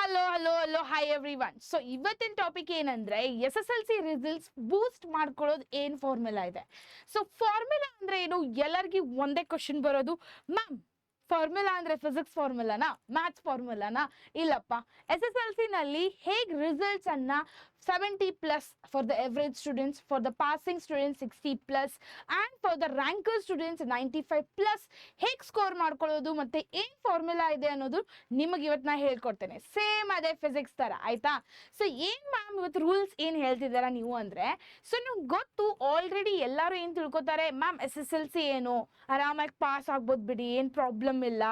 Hello hi every one. So ಇವತ್ತಿನ topic ಏನಂದ್ರೆ SSLC results ಬೂಸ್ಟ್ ಮಾಡ್ಕೊಳ್ಳೋದು ಏನ್ ಫಾರ್ಮುಲಾ ಇದೆ. ಸೊ ಫಾರ್ಮುಲಾ ಅಂದ್ರೆ ಏನು, ಎಲ್ಲರಿಗೂ ಒಂದೇ ಕ್ವಶನ್ ಬರೋದು, ಮ್ಯಾಮ್ ಫಾರ್ಮುಲಾ ಅಂದ್ರೆ ಫಿಸಿಕ್ಸ್ ಫಾರ್ಮುಲಾನಾ, ಮ್ಯಾಥ್ಸ್ ಫಾರ್ಮುಲಾನಾ? ಇಲ್ಲಪ್ಪ, SSLC ನಲ್ಲಿ ಹೇಗೆ ರಿಸಲ್ಟ್ಸ್ ಅನ್ನ 70+ for the average students, for the passing students 60+ and for the ranker students 95+ ಹೇಗೆ ಸ್ಕೋರ್ ಮಾಡ್ಕೊಳ್ಳೋದು ಮತ್ತೆ ಏನ್ ಫಾರ್ಮುಲಾ ಇದೆ ಅನ್ನೋದು ನಿಮಗೆ ಇವತ್ತು ನಾ ಹೇಳ್ಕೊಡ್ತೇನೆ. ಸೇಮ್ ಅದೇ ಫಿಸಿಕ್ಸ್ ತರ, ಆಯ್ತಾ? ಸೊ ಏನ್ ಮ್ಯಾಮ್ ಇವತ್ತು ರೂಲ್ಸ್ ಏನ್ ಹೇಳ್ತಿದಾರ ನೀವು ಅಂದ್ರೆ, ಸೊ ನಿಮ್ಗೆ ಗೊತ್ತು ಆಲ್ರೆಡಿ ಎಲ್ಲರೂ ಏನ್ ತಿಳ್ಕೊತಾರೆ, ಮ್ಯಾಮ್ SSLC ಏನು ಆರಾಮಾಗಿ ಪಾಸ್ ಆಗ್ಬೋದು ಬಿಡಿ, ಏನ್ ಪ್ರಾಬ್ಲಮ್ ಇಲ್ಲ,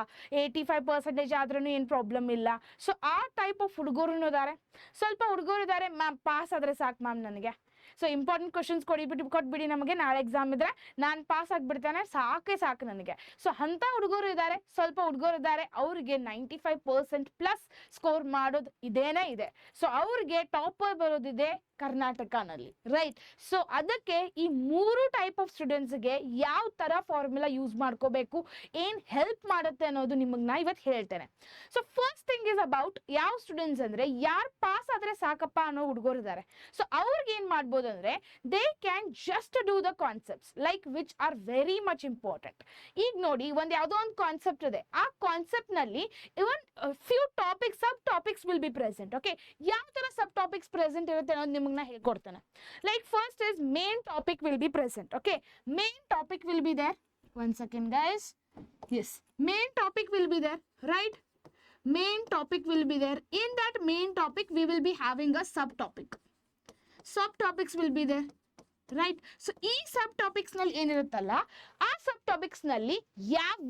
85% ಆದ್ರೂ ಏನ್ ಪ್ರಾಬ್ಲಮ್ ಇಲ್ಲ. ಸೊ ಆ ಟೈಪ್ ಆಫ್ ಹುಡುಗರು ಇದ್ದಾರೆ, ಸ್ವಲ್ಪ ಹುಡುಗರು ಇದ್ದಾರೆ, ಮ್ಯಾಮ್ ಪಾಸ್ ಆದ್ರೆ ಸಾಕು ಮ್ಯಾಮ್ ನನಗೆ, ಸೊ ಇಂಪಾರ್ಟೆಂಟ್ ಕ್ವಶನ್ಸ್ ಕೊಟ್ಬಿಡಿ ನಮಗೆ, ನಾಳೆ ಎಕ್ಸಾಮ್ ಇದ್ರೆ ನಾನು ಪಾಸ್ ಆಗ್ಬಿಡ್ತೇನೆ, ಸಾಕು ನನಗೆ. ಸೊ ಅಂತ ಹುಡುಗರು ಇದ್ದಾರೆ, ಸ್ವಲ್ಪ ಹುಡುಗರು ಇದ್ದಾರೆ, ಅವ್ರಿಗೆ 95% ಸ್ಕೋರ್ ಮಾಡೋದು ಇದೇನೇ ಇದೆ. ಸೊ ಅವ್ರಿಗೆ ಟಾಪರ್ ಬರೋದಿದೆ ಕರ್ನಾಟಕನಲ್ಲಿ, ರೈಟ್? ಸೊ ಅದಕ್ಕೆ ಈ ಮೂರು ಟೈಪ್ ಆಫ್ ಸ್ಟೂಡೆಂಟ್ಸ್ಗೆ ಯಾವ ತರ ಫಾರ್ಮುಲಾ ಯೂಸ್ ಮಾಡ್ಕೋಬೇಕು, ಏನ್ ಹೆಲ್ಪ್ ಮಾಡುತ್ತೆ ಅನ್ನೋದು ನಿಮಗೆ ನಾ ಇವತ್ತು ಹೇಳ್ತೇನೆ. So first thing is about ಯಾವ ಸ್ಟೂಡೆಂಟ್ಸ್ ಅಂದ್ರೆ, ಯಾರು ಪಾಸ್ ಆದ್ರೆ ಸಾಕಪ್ಪ ಅನ್ನೋ ಹುಡುಗರು ಇದ್ದಾರೆ. ಸೊ ಅವ್ರಿಗೆ ಏನ್ ಮಾಡ್ಬೋದು ಅಂದ್ರೆ, they can just do the concepts like which are very much important. ಈಗ ನೋಡಿ, ಯಾವುದೋ ಒಂದು ಕಾನ್ಸೆಪ್ಟ್ ಇದೆ, ಆ ಕಾನ್ಸೆಪ್ಟ್ ನಲ್ಲಿ even few topics, sub topics will be present. Okay, ಯಾವ ತರ ಸಬ್ ಟಾಪಿಕ್ಸ್ ಪ್ರೆಸೆಂಟ್ ಇರುತ್ತೆ ಅನ್ನೋದು ನಿಮಗೆ ನಾ ಹೇಳ್ಕೊಡ್ತೇನೆ. Like first is main topic will be present. Okay, main topic will be there. One second guys. Yes, main topic will be there, right? Main topic will be there. In that main topic, we will be having a subtopic. Subtopics will be there, right? So, ಈ subtopics ನಲ್ಲಿ ಏನಿರುತ್ತಲ್ಲ, ಆ subtopics ನಲ್ಲಿ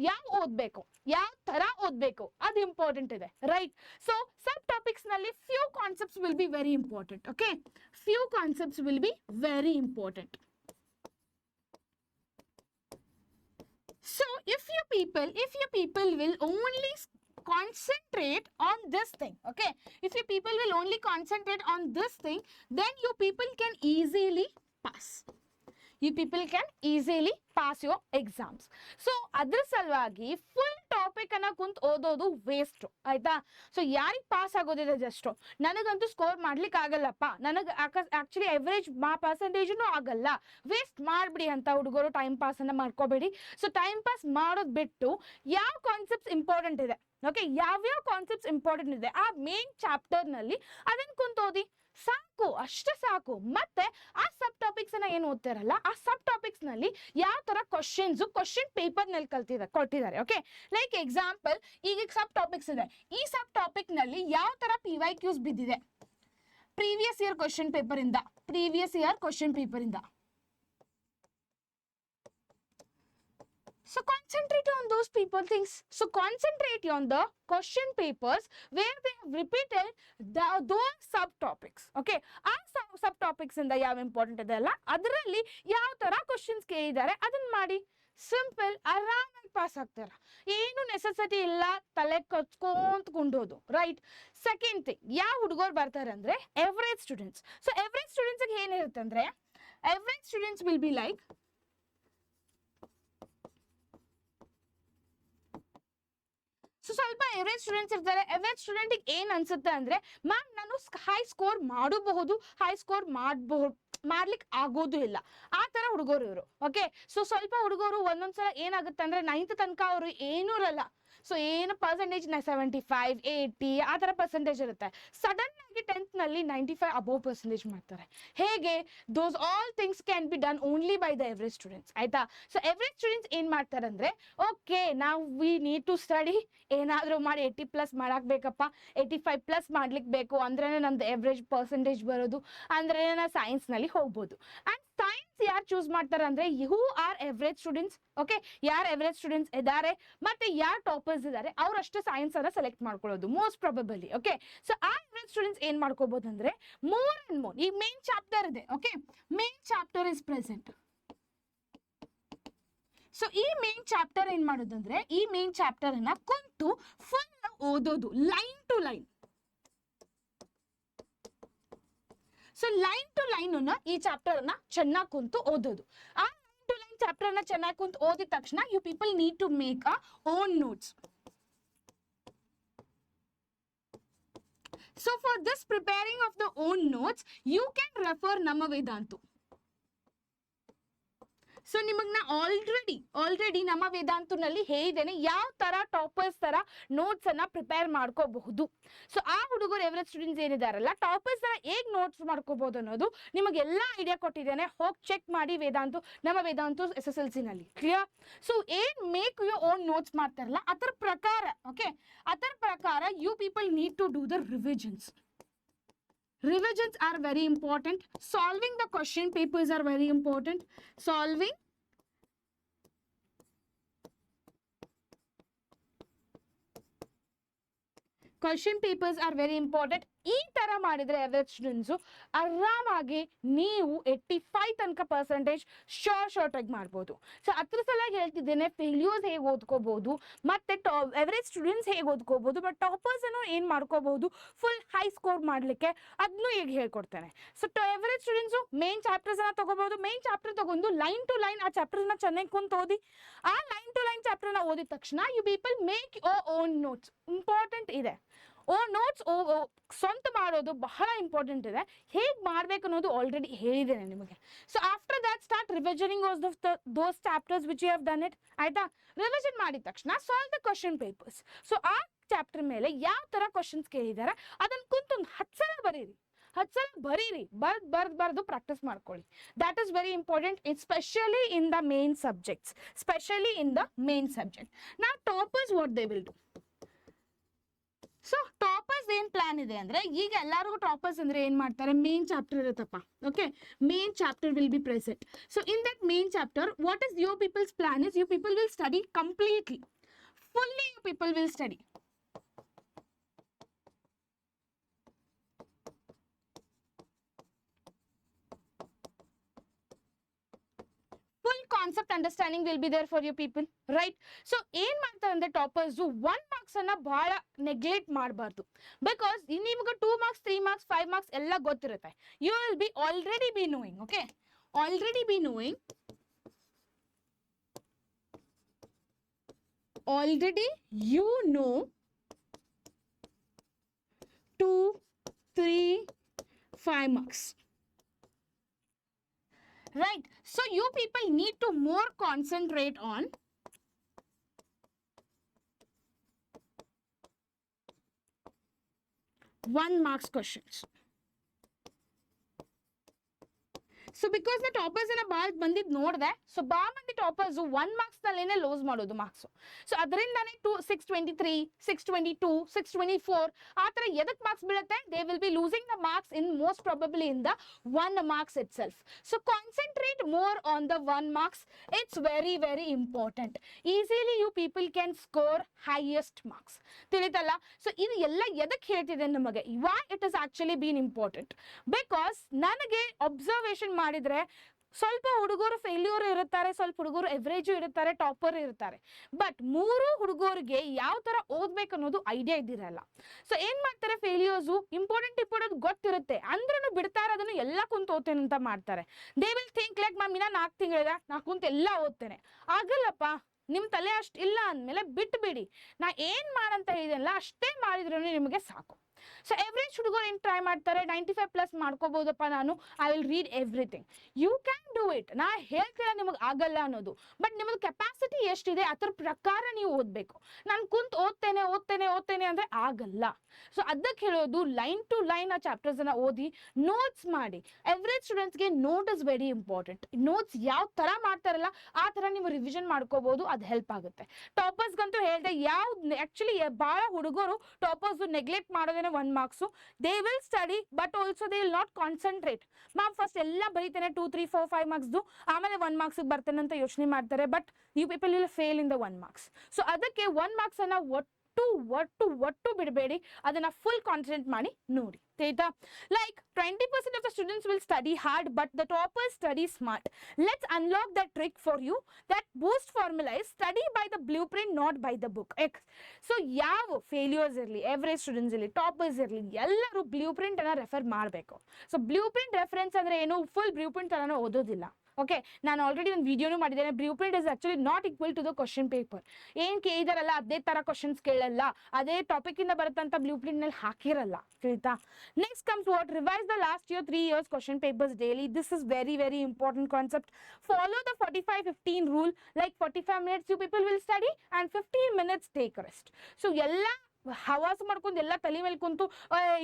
ಯಾವ ಓದ್ಬೇಕು, ಯಾವ ತರ ಓದ್ಬೇಕು, ಅದು ಇಂಪಾರ್ಟೆಂಟ್ ಇದೆ, ರೈಟ್? ಸೊ subtopics ನಲ್ಲಿ few concepts will be very important. Okay, few concepts will be very important. So if you people will only concentrate on this thing, okay, if you people will only concentrate on this thing, then you people can easily pass. You people can easily pass your exams. So ಅದ್ರ ಸಲುವಾಗಿ full topic ಅನ್ನ ಕುಂತ್ ಓದೋದು waste, ಆಯ್ತಾ? So ಯಾರಿಗೆ pass ಆಗೋದಿದೆ just, ನನಗಂತೂ score ಮಾಡ್ಲಿಕ್ಕೆ ಆಗಲ್ಲಪ್ಪ, ನನಗೆ ಆಕ್ಚುಲಿ ಎವರೇಜ್ ಪರ್ಸೆಂಟೇಜೂ ಆಗಲ್ಲ, ವೇಸ್ಟ್ ಮಾಡ್ಬಿಡಿ ಅಂತ ಹುಡುಗರು ಟೈಮ್ ಪಾಸ್ ಅನ್ನ ಮಾಡ್ಕೋಬೇಡಿ. ಸೊ ಟೈಮ್ ಪಾಸ್ ಮಾಡೋದು ಬಿಟ್ಟು ಯಾವ ಕಾನ್ಸೆಪ್ಟ್ಸ್ ಇಂಪಾರ್ಟೆಂಟ್ ಇದೆ, ಓಕೆ, ಯಾವ್ಯಾವ ಕಾನ್ಸೆಪ್ಟ್ಸ್ ಇಂಪಾರ್ಟೆಂಟ್ ಇದೆ ಆ ಮೇನ್ ಚಾಪ್ಟರ್ ನಲ್ಲಿ ಅದನ್ನ ಕುಂತ ಓದಿ, ಸಾಕು, ಅಷ್ಟೇ ಸಾಕು. ಮತ್ತೆ ಆ ಸಬ್ ಟಾಪಿಕ್ಸ್ ಅನ್ನ ಏನು ಓದ್ತಾರಲ್ಲ, ಆ ಸಬ್ ಟಾಪಿಕ್ಸ್ ನಲ್ಲಿ ಯಾವ ತರ ಕ್ವಶನ್ ಪೇಪರ್ ನಲ್ಲಿ ಕೊಟ್ಟಿದ್ದಾರೆ. ಓಕೆ, ಲೈಕ್ ಎಕ್ಸಾಂಪಲ್, ಈಗ ಸಬ್ ಟಾಪಿಕ್ಸ್ ಇದೆ, ಈ ಸಬ್ ಟಾಪಿಕ್ ನಲ್ಲಿ ಯಾವ ತರ PYQs ಬಿದ್ದಿದೆ, ಪ್ರೀವಿಯಸ್ ಇಯರ್ ಕ್ವಶನ್ ಪೇಪರ್ ಇಂದ. So concentrate on those things. So concentrate on the question papers where they have repeated those subtopics. Okay, ಆ subtopics ಇಂದ ಯಾವ ಇಂಪಾರ್ಟೆಂಟ್ ಇದೆ ಅಲ್ಲ, ಅದರಲ್ಲಿ ಯಾವ ತರ ಕ್ವಶನ್ಸ್ ಕೇಳಿದ್ದಾರೆ ಅದನ್ನ ಮಾಡಿ, ಸಿಂಪಲ್, ಆರಾಮಾಗಿ ಪಾಸ್ ಆಗ್ತಾರ, ಏನು ನೆಸೆಸಿಟಿ ಇಲ್ಲ ತಲೆ ಕಚ್ಕೊಂತ್ಕೊಂಡೋದು, ರೈಟ್? ಸೆಕೆಂಡ್ ಥಿಂಗ್, ಯಾವ ಹುಡುಗರು ಬರ್ತಾರೆ ಅಂದ್ರೆ average students. So average students ಏನಿರುತ್ತೆ ಅಂದ್ರೆ, average students will be like, so ಸ್ವಲ್ಪ ಎವರೇಜ್ ಸ್ಟೂಡೆಂಟ್ಸ್ ಇರ್ತಾರೆ. ಎವರೇಜ್ ಸ್ಟೂಡೆಂಟ್ ಏನ್ ಅನ್ಸುತ್ತೆ ಅಂದ್ರೆ, ಮ್ಯಾಮ್ ನಾನು ಹೈ ಸ್ಕೋರ್ ಮಾಡಬಹುದು, ಹೈ ಸ್ಕೋರ್ ಮಾಡ್ಲಿಕ್ಕೆ ಆಗೋದು ಇಲ್ಲ, ಆ ತರ ಹುಡುಗರು ಇವರು. ಓಕೆ, ಸೊ ಸ್ವಲ್ಪ ಹುಡುಗರು ಒಂದೊಂದ್ಸಲ ಏನಾಗುತ್ತೆ ಅಂದ್ರೆ 9th ತನಕ ಅವರು ಏನೂ ಇರಲ್ಲ, ಸೊ ಏನು ಪರ್ಸೆಂಟೇಜ್ 75, 80 ಆ ತರ ಪರ್ಸೆಂಟೇಜ್ ಇರುತ್ತೆ. ಸಡನ್ ಆಗಿ 10th ನಲ್ಲಿ 95 ಅಬೋವ್ ಪರ್ಸೆಂಟೇಜ್ ಮಾಡ್ತಾರೆ. ಹೇಗೆ? ದೋಸ್ all things can be done only by the average students, ಆಯ್ತಾ? ಸೊ ಎವರೇಜ್ ಸ್ಟೂಡೆಂಟ್ಸ್ ಏನ್ ಮಾಡ್ತಾರೆ ಅಂದ್ರೆ, ಓಕೆ ನಾವು ವಿ ನೀಡ್ ಟು ಸ್ಟಡಿ, ಏನಾದ್ರೂ ಮಾಡಿ 80+ ಮಾಡಾಕ್ಬೇಕಪ್ಪ, 85+ ಮಾಡ್ಲಿಕ್ಕೆ ಬೇಕು ಅಂದ್ರೆ ನಮ್ದು ಎವರೇಜ್ ಪರ್ಸೆಂಟೇಜ್ ಬರೋದು, ಅಂದ್ರೆ ನಾ ಸೈನ್ಸ್ ನಲ್ಲಿ ಹೋಗ್ಬೋದು. ಅಂಡ್ ಸೈನ್ಸ್ ಯಾರು ಚೂಸ್ ಮಾಡ್ತಾರೆ ಅಂದ್ರೆ, who are average students. Okay, ಯಾರು ಎವರೇಜ್ ಸ್ಟೂಡೆಂಟ್ಸ್ ಇದ್ದಾರೆ ಮತ್ತೆ ಯಾರು ಟಾಪರ್ಸ್ ಇದ್ದಾರೆ ಅವರಷ್ಟೇ ಸೈನ್ಸ್ ಅನ್ನ ಸೆಲೆಕ್ಟ್ ಮಾಡ್ಕೊಳ್ಳೋದು ಮೋಸ್ಟ್ ಪ್ರಾಬಬಲಿ. ಓಕೆ, ಸೊ ಆ ಎವರೇಜ್ ಸ್ಟೂಡೆಂಟ್ಸ್ ಏನ್ ಮಾಡ್ಕೋಬಹುದು ಅಂದ್ರೆ, ಮೋರ್ ಅಂಡ್ ಮೋರ್, ಈ ಮೇನ್ ಚಾಪ್ಟರ್ ಇದೆ, okay, main chapter is present. So ಈ ಮೇನ್ ಚಾಪ್ಟರ್ ಏನ್ ಮಾಡೋದಂದ್ರೆ, ಈ ಮೇನ್ ಚಾಪ್ಟರ್ ಅನ್ನ ಕುಂತು ಫುಲ್ ಓದೋದು, line to line. So line to line ಈ ಚಾಪ್ಟರ್ ಅನ್ನ ಚೆನ್ನಾಗಿ ಕುಂತು ಓದೋದು. ಆ ಲೈನ್ ಟು ಲೈನ್ ಚಾಪ್ಟರ್ ಅನ್ನ ಚೆನ್ನಾಗಿ ಕುಂತು ಓದಿದ ತಕ್ಷಣ you people need to make a own notes. So for this preparing of the own notes, you can refer Nama Vedantu. So ನಿಮಗೆ ನಾ ಆಲ್ರೆಡಿ ನಮ್ಮ ವೇದಾಂತನಲ್ಲಿ ಹೇಳಿದ್ದೇನೆ ಯಾವ ತರ ಟಾಪರ್ಸ್ ತರ ನೋಟ್ಸ್ ಅನ್ನ ಪ್ರಿಪೇರ್ ಮಾಡ್ಕೋಬಹುದು. ಸೊ ಆ ಹುಡುಗರು ಎವರೇಜ್ ಸ್ಟೂಡೆಂಟ್ಸ್ ಏನಿದಾರಲ್ಲ ಟಾಪರ್ಸ್ ತರ ಹೇಗ್ ನೋಟ್ಸ್ ಮಾಡ್ಕೋಬಹುದು ಅನ್ನೋದು ನಿಮಗೆಲ್ಲ ಐಡಿಯಾ ಕೊಟ್ಟಿದ್ದೇನೆ. ಹೋಗಿ ಚೆಕ್ ಮಾಡಿ ನಮ್ಮ ವೇದಾಂತು SSLC ನಲ್ಲಿ. ಕ್ಲಿಯರ್? ಸೊ ಏನ್ ಮೇಕ್ ಯು ಓನ್ ನೋಟ್ಸ್ ಮಾಡ್ತಾರಲ್ಲ ಅದರ ಪ್ರಕಾರ, ಓಕೆ, ಅದರ ಪ್ರಕಾರ you people need to do the revisions. Revisions are very important. Solving the question papers are very important. Solving question papers are very important. ಈ ತರ ಮಾಡಿದ್ರೆ average students ಆರಾಮಾಗಿ ನೀವು 85 ತನಕ ಪರ್ಸೆಂಟೇಜ್ ಶೋರ್ಟ್ ಆಗಿ ಮಾಡ್ಬೋದು. ಸೊ ಅದ್ರ ಸಲುವಾಗಿ ಹೇಳ್ತಿದ್ದೇನೆ ಫೇಲ್ಯೂರ್ಸ್ ಹೇಗೆ ಓದ್ಕೋಬಹುದು ಮತ್ತೆ ಎವರೇಜ್ ಸ್ಟೂಡೆಂಟ್ಸ್ ಹೇಗೆ ಓದ್ಕೋಬಹುದು, ಬಟ್ ಟಾಪರ್ಸ್ ಅನ್ನು ಏನ್ ಮಾಡ್ಕೋಬಹುದು ಫುಲ್ ಹೈ ಸ್ಕೋರ್ ಮಾಡ್ಲಿಕ್ಕೆ ಅದನ್ನು ಈಗ ಹೇಳ್ಕೊಡ್ತೇನೆ. So average students main chapters ಅನ್ನ ತಗೋಬಹುದು. ಮೇನ್ ಚಾಪ್ಟರ್ ತಗೊಂಡು ಲೈನ್ ಟು ಲೈನ್ ಆ ಚಾಪ್ಟರ್ ನ ಚೆನ್ನಾಗಿ ಕುಂತ ಓದಿ. ಆ ಲೈನ್ ಟು ಲೈನ್ ಚಾಪ್ಟರ್ ನ ಓದಿದ ತಕ್ಷಣ you people make your own notes. Important ಇದೆ. ನೋಟ್ಸ್ ಸ್ವಂತ ಮಾಡೋದು ಬಹಳ ಇಂಪಾರ್ಟೆಂಟ್ ಇದೆ. ಹೇಗೆ ಮಾಡ್ಬೇಕು ಅನ್ನೋದು ಆಲ್ರೆಡಿ ಹೇಳಿದ್ದೇನೆ ನಿಮಗೆ. So after that start revisioning those chapters which you have done it. ಆಯ್ತಾ? ರಿವಿಷನ್ ಮಾಡಿದ ತಕ್ಷಣ solve the question papers. So ಆ ಚಾಪ್ಟರ್ ಮೇಲೆ ಯಾವ ತರ ಕ್ವಶನ್ಸ್ ಕೇಳಿದ್ದಾರೆ ಅದನ್ನ ಕುಂತೊಂದು 10 ಸಲ ಬರೀರಿ. 10 ಸಲ ಬರೀರಿ. ಬರ್ದು ಪ್ರಾಕ್ಟೀಸ್ ಮಾಡ್ಕೊಳ್ಳಿ. That is very important, especially in the main subjects. ನಾ toppers what they will do. So toppers ಏನ್ ಪ್ಲಾನ್ ಇದೆ ಅಂದ್ರೆ, ಈಗ ಎಲ್ಲರಿಗೂ ಟಾಪರ್ಸ್ ಅಂದ್ರೆ ಏನ್ ಮಾಡ್ತಾರೆ, ಮೇನ್ ಚಾಪ್ಟರ್ ಇರುತ್ತಪ್ಪ. Okay, main chapter will be present. So in that main chapter what is your people's plan is, you people will study completely, fully you people will study. Full concept understanding will be there for you people, right? So ಏನ್ ಮಾಡ್ತಾರೆ ಅಂದ್ರೆ toppers 1 marks ಅನ್ನ ಬಹಳ neglect ಮಾಡಬಾರ್ದು. Because ನಿಮಗೆ 2 marks 3 marks 5 marks ಎಲ್ಲ ಗೊತ್ತಿರುತ್ತೆ. You will be already be knowing. Okay, already you know 2, 3, 5 marks. Right? So you people need to more concentrate on one marks questions. So because ನಾ toppers ಅನ್ನ ಭಾಳ ಬಂದಿದ್ದು ನೋಡಿದೆ. So ಭಾಳ ಮಂದಿ ಟಾಪರ್ಸ್ 1 ಮಾರ್ಕ್ಸ್ ನಲ್ಲೇನೆ ಲೂಸ್ ಮಾಡೋದು ಮಾರ್ಕ್ಸ್. ಸೊ ಅದರಿಂದಾನೇ 623, 622, 624 ಆ ಥರ ಎದಕ್ಕೆ ಮಾರ್ಕ್ಸ್ ಬೀಳುತ್ತೆ, they will be losing the marks in most probably in the 1 marks it so concentrate more on the 1 marks. It's very very important. Easily you people can score highest marks. ತಿಳಿತಲ್ಲ? So ಇದು ಎಲ್ಲ ಎದಕ್ಕೆ ಹೇಳ್ತಿದೆ ನಮಗೆ, why it is actually been important. Because ನನಗೆ observation ಮಾಡಿದ್ರೆ ಸ್ವಲ್ಪ ಹುಡುಗರು failure ಇರುತ್ತಾರೆ, ಸ್ವಲ್ಪ ಹುಡುಗರು ಎವರೇಜ್ ಇರುತ್ತಾರೆ, ಟಾಪರ್ ಇರ್ತಾರೆ. ಬಟ್ 3 ಹುಡುಗರಿಗೆ ಯಾವ ತರ ಓದ್ಬೇಕು ಅನ್ನೋದು ಐಡಿಯಾ ಇದ್ದಿರಲ್ಲ. ಸೊ ಏನ್ ಮಾಡ್ತಾರೆ, ಫೇಲ್ಯೂರ್ಸು ಇಂಪಾರ್ಟೆಂಟ್ ಗೊತ್ತಿರುತ್ತೆ ಅಂದ್ರೂ ಬಿಡ್ತಾರೆ, ಅದನ್ನು ಎಲ್ಲ ಕುಂತು ಓದ್ತೇನೆ ಅಂತ ಮಾಡ್ತಾರೆ. They will think like ma'am ಇನ್ನ 4 ತಿಂಗಳಿದೆ, ನಾ ಕುಂತು ಎಲ್ಲ ಓದ್ತೇನೆ. ಆಗಲ್ಲಪ್ಪ, ನಿಮ್ಮ ತಲೆ ಅಷ್ಟು ಇಲ್ಲ ಅಂದಮೇಲೆ ಬಿಟ್ಬಿಡಿ. ನಾ ಏನ್ ಮಾಡಂತ ಹೇಳಿದೆಲ್ಲ ಅಷ್ಟೇ ಮಾಡಿದ್ರೂ ನಿಮಗೆ ಸಾಕು. ಸೊ ಎವ್ರೇಜ್ ಹುಡುಗರು ಏನು ಟ್ರೈ ಮಾಡ್ತಾರೆ, 95+ ಮಾಡ್ಕೋಬಹುದಪ್ಪ ನಾನು, I will read everything. You can do it. ನಾ ಹೇಳ್ತೀರ ನಿಮಗೆ ಆಗಲ್ಲ ಅನ್ನೋದು, ಬಟ್ ನಿಮ್ಮದು ಕೆಪಾಸಿಟಿ ಎಷ್ಟಿದೆ ಅದರ ಪ್ರಕಾರ ನೀವು ಓದಬೇಕು. ನಾನು ಕುಂತು ಓದ್ತೇನೆ ಅಂದರೆ ಆಗಲ್ಲ. ಸೊ ಅದಕ್ಕೆ ಹೇಳೋದು ಲೈನ್ ಟು ಲೈನ್ ಆ ಚಾಪ್ಟರ್ಸ್ ಅನ್ನ ಓದಿ ನೋಟ್ಸ್ ಮಾಡಿ. ಎವ್ರೇಜ್ ಸ್ಟೂಡೆಂಟ್ಸ್ಗೆ note is very important. Notes ಯಾವ ಥರ ಮಾಡ್ತಾರಲ್ಲ ಆ ಥರ ನೀವು ರಿವಿಷನ್ ಮಾಡ್ಕೋಬಹುದು, ಅದು ಹೆಲ್ಪ್ ಆಗುತ್ತೆ. ಟಾಪರ್ಸ್ಗಂತೂ ಹೇಳಿದೆ, ಆ್ಯಕ್ಚುಲಿ ಭಾಳ ಹುಡುಗರು ಟಾಪರ್ಸ್ ನೆಗ್ಲೆಕ್ಟ್ ಮಾಡೋದೇನೆ 1 marks. They will study but also they will not concentrate. Ma'am first ಎಲ್ಲ ಬರೀತೇನೆ 2, 3, 4, 5 ಮಾರ್ಕ್ಸ್ದು, ಆಮೇಲೆ 1 ಮಾರ್ಕ್ಸಿಗೆ ಬರ್ತೇನೆ ಅಂತ ಯೋಚನೆ ಮಾಡ್ತಾರೆ. But you people will fail in the 1 marks. So ಅದಕ್ಕೆ 1 ಮಾರ್ಕ್ಸ್ ಅನ್ನ ಒಟ್ಟು ಬಿಡಬೇಡಿ, ಅದನ್ನ ಫುಲ್ ಕಾನ್ಸಂಟ್ರೇಟ್ ಮಾಡಿ ನೋಡಿ. ಆಯ್ತಾ? Like 20% of the students will study hard but the toppers study smart. Let's unlock that trick for you. That boost formula is study by the blueprint, not by the book. So ಯಾವ failures ಇರಲಿ, average students ಇರಲಿ, toppers ಇರಲಿ, ಎಲ್ಲರೂ blue print ಅನ್ನ refer ಮಾಡಬೇಕು. So blue print reference ಅಂದ್ರೆ ಏನು, full blue print ಅನ್ನ ಓದೋದಿಲ್ಲ. ಓಕೆ, ನಾನು ಆಲ್ರೆಡಿ ಒಂದು ವಿಡಿಯೋನು ಮಾಡಿದ್ದೇನೆ. Blueprint is actually not equal to the question paper. ಏನ್ ಕೇಳಿದಾರಲ್ಲ ಅದೇ ತರ ಕ್ವಶನ್ಸ್ ಕೇಳಲ್ಲ, ಅದೇ ಟಾಪಿಕ್ ಇಂದ ಬರುತ್ತಂತ ಬ್ಲೂ ಪ್ರಿಂಟ್ ನಲ್ಲಿ ಹಾಕಿರಲ್ಲ. ತಿಳಿತಾ? Next comes what, revise the last year 3 years question papers daily. This is very very important concept. Follow the 45-15 rule. Like 45 minutes you people will study and 15 minutes take rest. So ಎಲ್ಲ ಹವಾಸ ಮಾಡ್ಕೊಂಡು ಎಲ್ಲ ತಲೆ ಮೇಲೆ ಕುಂತು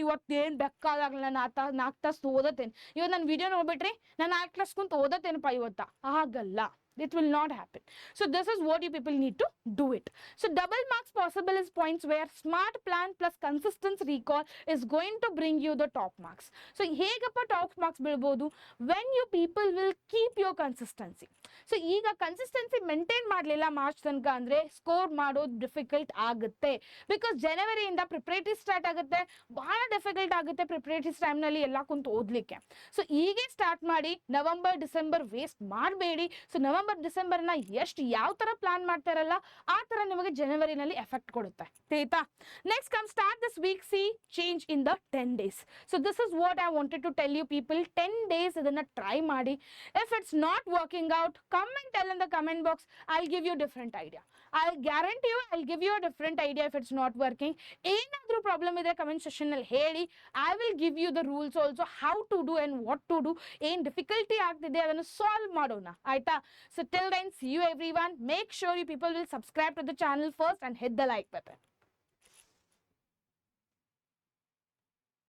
ಇವತ್ತೇನು ಬೇಕಾದಾಗಲ್ಲ ನಾಲ್ಕು ತಾಸು ಓದತ್ತೇನೆ, ಇವತ್ತು ನಾನು ವಿಡಿಯೋ ನೋಡ್ಬಿಟ್ರಿ ನಾನು 4 ಕ್ಲಾಸ್ ಕುಂತು ಓದತ್ತೇನಪ್ಪ ಇವತ್ತ, ಆಗಲ್ಲ. It will not happen. So this is what you people need to do it. So double marks possible is points where smart plan plus consistent recall is going to bring you the top marks. So hegappa top marks bilbodu when you people will keep your consistency. So ಈಗ consistency maintain ಮಾಡಲಿಲ್ಲ March ತನಕ ಅಂದ್ರೆ score ಮಾಡೋದು difficult ಆಗುತ್ತೆ. Because ಜನವರಿಯಿಂದ preparatory start ಆಗುತ್ತೆ, ಬಹಳ difficult ಆಗುತ್ತೆ ಪ್ರಿಪರೇಟರೀಸ್ ಟೈಮ್ನಲ್ಲಿ ಎಲ್ಲ ಕುಂತು ಓದಲಿಕ್ಕೆ. ಸೊ ಈಗೇ ಸ್ಟಾರ್ಟ್ ಮಾಡಿ, ನವೆಂಬರ್ ಡಿಸೆಂಬರ್ ವೇಸ್ಟ್ ಮಾಡಬೇಡಿ. ಸೊ ನವೆಂಬರ್ ಡಿಸೆಂಬರ್ನ ಎಷ್ಟು ಯಾವ ತರ ಪ್ಲಾನ್ ಮಾಡ್ತಾರಲ್ಲ ಆ ತರ ನಿಮಗೆ ಜನವರಿನಲ್ಲಿ ಎಫೆಕ್ಟ್ ಕೊಡುತ್ತೆ. ಆಯ್ತಾ? Next come start this week, see change in the 10 days. So this is what I wanted to tell you people. 10 days ಇದನ್ನ ಟ್ರೈ ಮಾಡಿ. If it's not working out, come and tell in the comment box. I'll give you different idea. I'll guarantee you I'll give you a different idea if it's not working. ಏನಾದರೂ problem ಇದೆ comment section ನಲ್ಲಿ ಹೇಳಿ. I will give you the rules also, how to do and what to do. ಏನ್ difficulty ಆಗ್ತಿದೆ ಅದನ್ನು solve ಮಾಡೋಣ. ಆಯ್ತಾ? So till then, see you everyone. Make sure you people will subscribe to the channel first and hit the like button.